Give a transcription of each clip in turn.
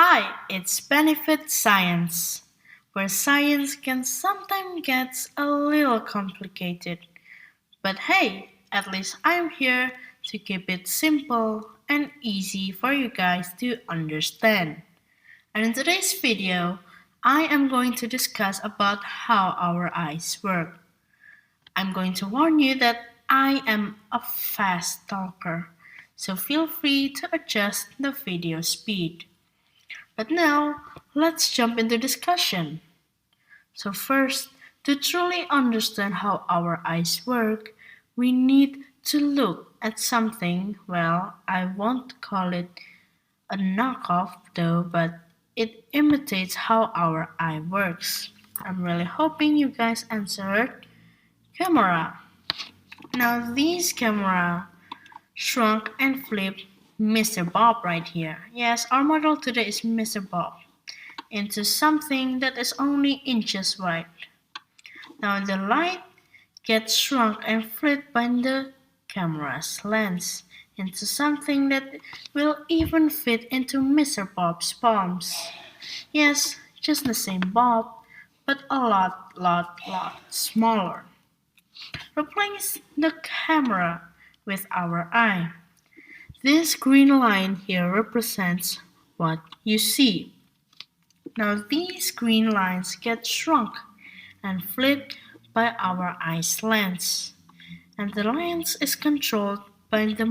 Hi, it's Benefit Science, where science can sometimes get a little complicated. But hey, at least I'm here to keep it simple and easy for you guys to understand. And in today's video, I am going to discuss about how our eyes work. I'm going to warn you that I am a fast talker, so feel free to adjust the video speed. But now, let's jump into discussion. So first, to truly understand how our eyes work, we need to look at something, well, I won't call it a knockoff though, but it imitates how our eye works. I'm really hoping you guys answered camera. Now this camera shrunk and flipped Mr. Bob right here. Yes, our model today is Mr. Bob into something that is only inches wide. Now the light gets shrunk and flipped by the camera's lens into something that will even fit into Mr. Bob's palms. Yes, just the same Bob, but a lot smaller. Replace the camera with our eye. This green line here represents what you see. Now these green lines get shrunk and flipped by our eye's lens, and the lens is controlled by the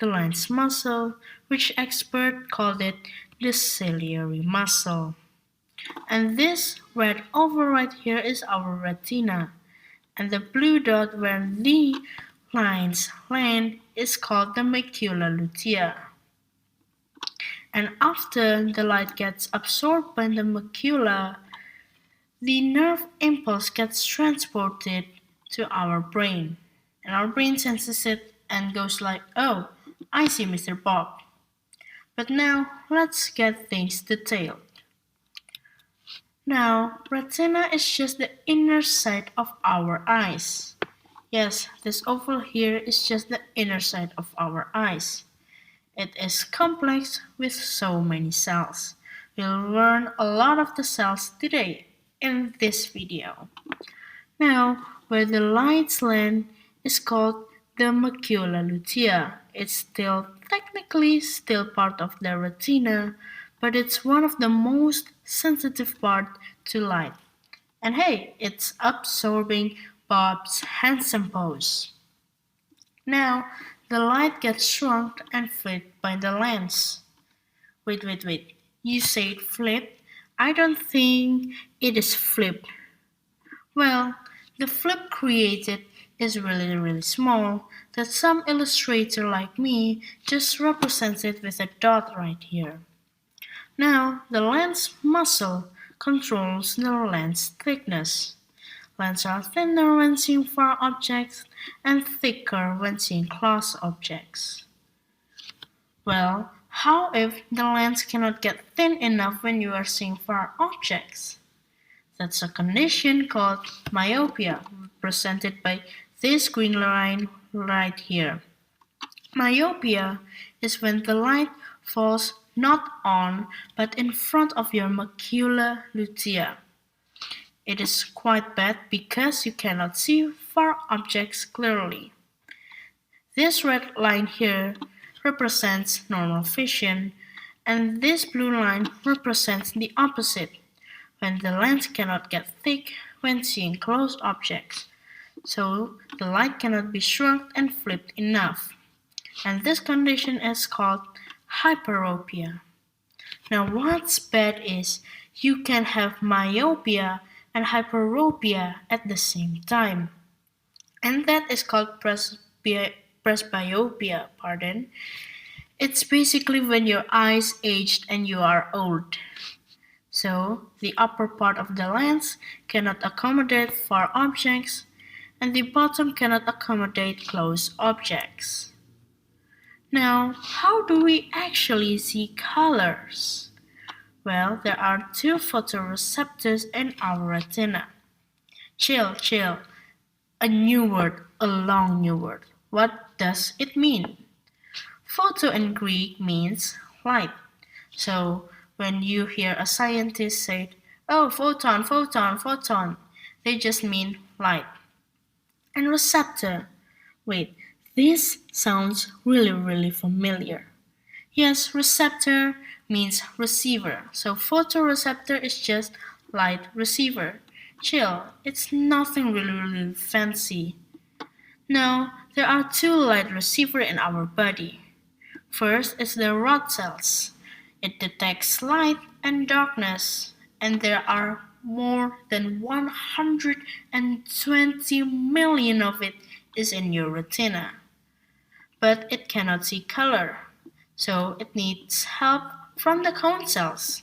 lens muscle, which experts call it the ciliary muscle. And this red oval right here is our retina, and the blue dot where the lines land is called the macula lutea. And after the light gets absorbed by the macula, the nerve impulse gets transported to our brain. And our brain senses it and goes like, oh, I see Mr. Bob. But now let's get things detailed. Now, retina is just the inner side of our eyes. Yes, this oval here is just the inner side of our eyes. It is complex with so many cells. We'll learn a lot of the cells today in this video. Now, where the lights land is called the macula lutea. It's still technically still part of the retina, but it's one of the most sensitive part to light. And hey, it's absorbing Bob's handsome pose. Now, the light gets shrunk and flipped by the lens. Wait. You said flipped? I don't think it is flipped. Well, the flip created is really small that some illustrator like me just represents it with a dot right here. Now, the lens muscle controls the lens thickness. Lenses are thinner when seeing far objects and thicker when seeing close objects. Well, how if the lens cannot get thin enough when you are seeing far objects? That's a condition called myopia, represented by this green line right here. Myopia is when the light falls not on but in front of your macula lutea. It is quite bad because you cannot see far objects clearly. This red line here represents normal vision, and this blue line represents the opposite, when the lens cannot get thick when seeing close objects, so the light cannot be shrunk and flipped enough. And this condition is called hyperopia. Now what's bad is you can have myopia and hyperopia at the same time. And that is called presbyopia. It's basically when your eyes aged and you are old. So the upper part of the lens cannot accommodate far objects and the bottom cannot accommodate close objects. Now, how do we actually see colors? Well, there are two photoreceptors in our retina. Chill. A new word, a long new word. What does it mean? Photo in Greek means light. So when you hear a scientist say, "Oh, photon, photon, photon," they just mean light. And receptor. Wait, this sounds really familiar. Yes, receptor means receiver. So photoreceptor is just light receiver. Chill, it's nothing really fancy. No, there are two light receivers in our body. First is the rod cells. It detects light and darkness, and there are more than 120 million of it is in your retina. But it cannot see color, so it needs help from the cone cells.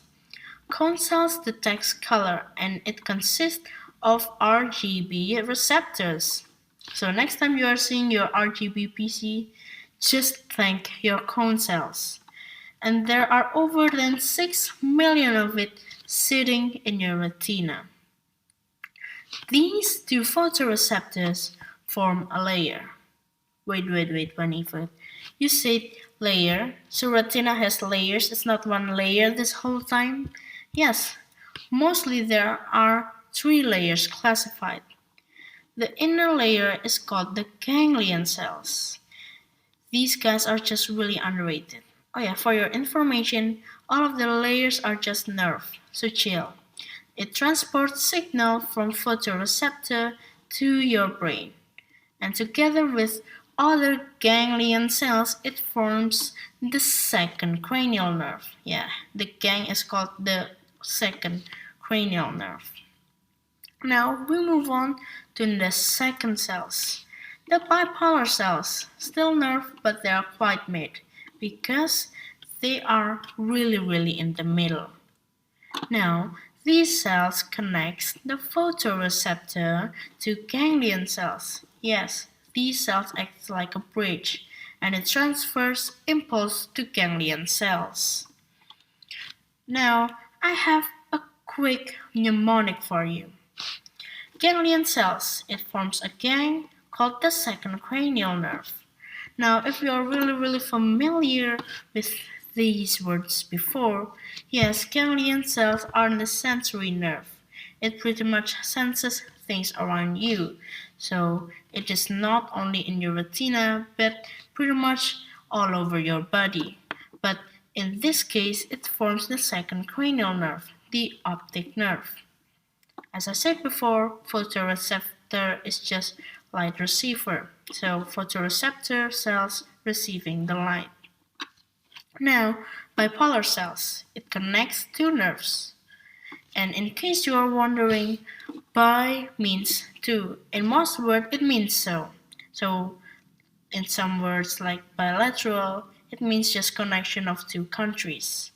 Cone cells detects color and it consists of RGB receptors. So next time you are seeing your RGB PC, just thank your cone cells. And there are over than 6 million of it sitting in your retina. These two photoreceptors form a layer. Wait, Vanifat. You said layer, so retina has layers. It's not one layer this whole time? Yes, mostly there are three layers classified. The inner layer is called the ganglion cells. These guys are just really underrated. Oh yeah, for your information, all of the layers are just nerve, so chill. It transports signal from photoreceptor to your brain, and together with other ganglion cells, it forms the second cranial nerve. Yeah, the gang is called the second cranial nerve. Now we move on to the second cells. The bipolar cells, still nerve, but they are quite mid because they are really in the middle. Now, these cells connect the photoreceptor to ganglion cells. Yes, these cells act like a bridge and it transfers impulse to ganglion cells. Now, I have a quick mnemonic for you. Ganglion cells, it forms a gang called the second cranial nerve. Now, if you are really familiar with these words before, yes, ganglion cells are the sensory nerve. It pretty much senses things around you. So, it is not only in your retina, but pretty much all over your body. But in this case, it forms the second cranial nerve, the optic nerve. As I said before, photoreceptor is just light receiver. So photoreceptor cells receiving the light. Now, bipolar cells. It connects two nerves. And in case you are wondering, bi means two. In most words, it means so. So in some words like bilateral, it means just connection of two countries.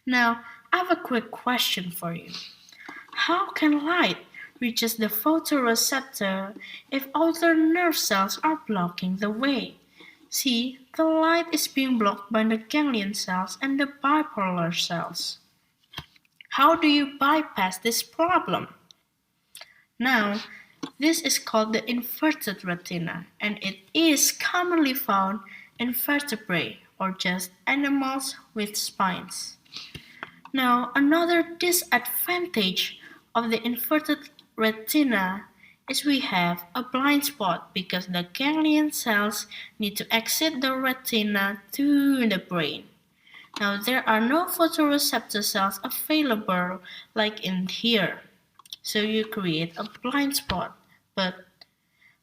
Now, I have a quick question for you. How can light reaches the photoreceptor if other nerve cells are blocking the way? See, the light is being blocked by the ganglion cells and the bipolar cells. How do you bypass this problem? Now, this is called the inverted retina, and it is commonly found in vertebrae or just animals with spines. Now, another disadvantage of the inverted retina is we have a blind spot because the ganglion cells need to exit the retina to the brain. Now, there are no photoreceptor cells available like in here, so you create a blind spot. But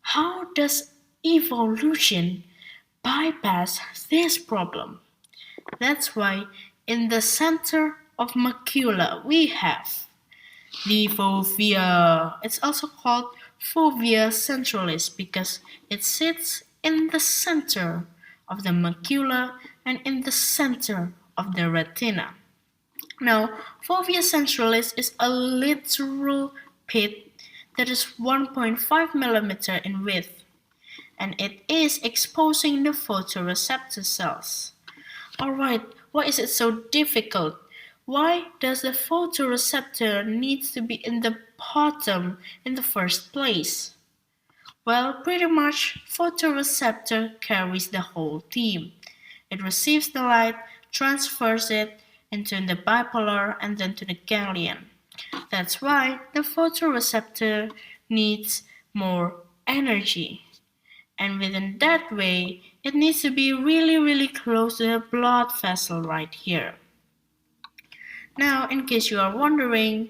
how does evolution bypass this problem? That's why in the center of macula we have the fovea. It's also called fovea centralis because it sits in the center of the macula and in the center of the retina. Now, fovea centralis is a literal pit that is 1.5 millimeter in width, and it is exposing the photoreceptor cells. Alright, why is it so difficult? Why does the photoreceptor need to be in the bottom in the first place? Well, pretty much photoreceptor carries the whole team. It receives the light, transfers it, into the bipolar, and then to the ganglion. That's why the photoreceptor needs more energy. And within that way, it needs to be really, really close to the blood vessel right here. Now, in case you are wondering,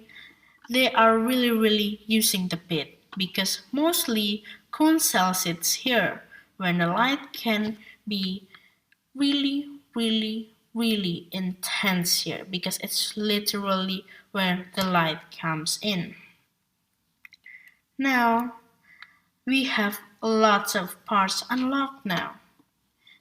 they are really, really using the pit because mostly cone cell sits here when the light can be really, really, really intense here because it's literally where the light comes in. Now, we have lots of parts unlocked now.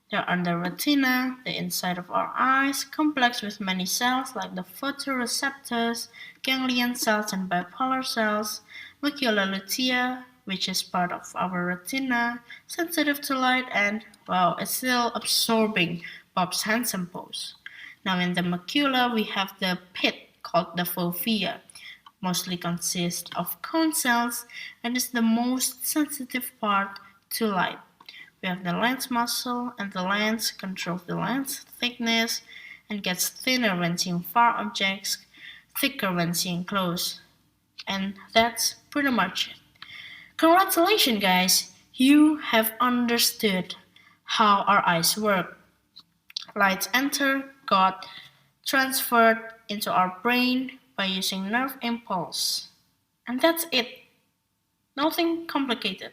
They're on the retina, the inside of our eyes, complex with many cells like the photoreceptors, ganglion cells, and bipolar cells, macula lutea, which is part of our retina, sensitive to light, and, well, it's still absorbing Bob's handsome pose. Now, in the macula, we have the pit called the fovea, mostly consists of cone cells, and is the most sensitive part to light. We have the lens muscle, and the lens controls the lens thickness and gets thinner when seeing far objects, thicker when seeing close. And that's pretty much it. Congratulations, guys! You have understood how our eyes work. Lights enter, got transferred into our brain by using nerve impulse. And that's it. Nothing complicated.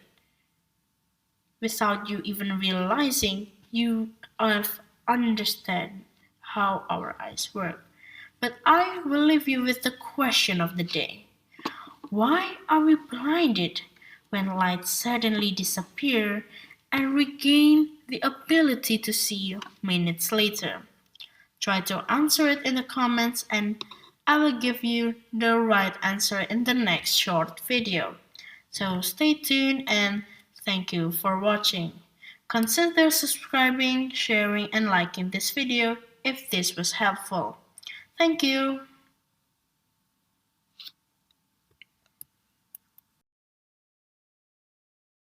Without you even realizing you have understand how our eyes work. But I will leave you with the question of the day. Why are we blinded when lights suddenly disappear and regain the ability to see minutes later? Try to answer it in the comments and I will give you the right answer in the next short video. So stay tuned and thank you for watching. Consider subscribing, sharing and liking this video if this was helpful. Thank you.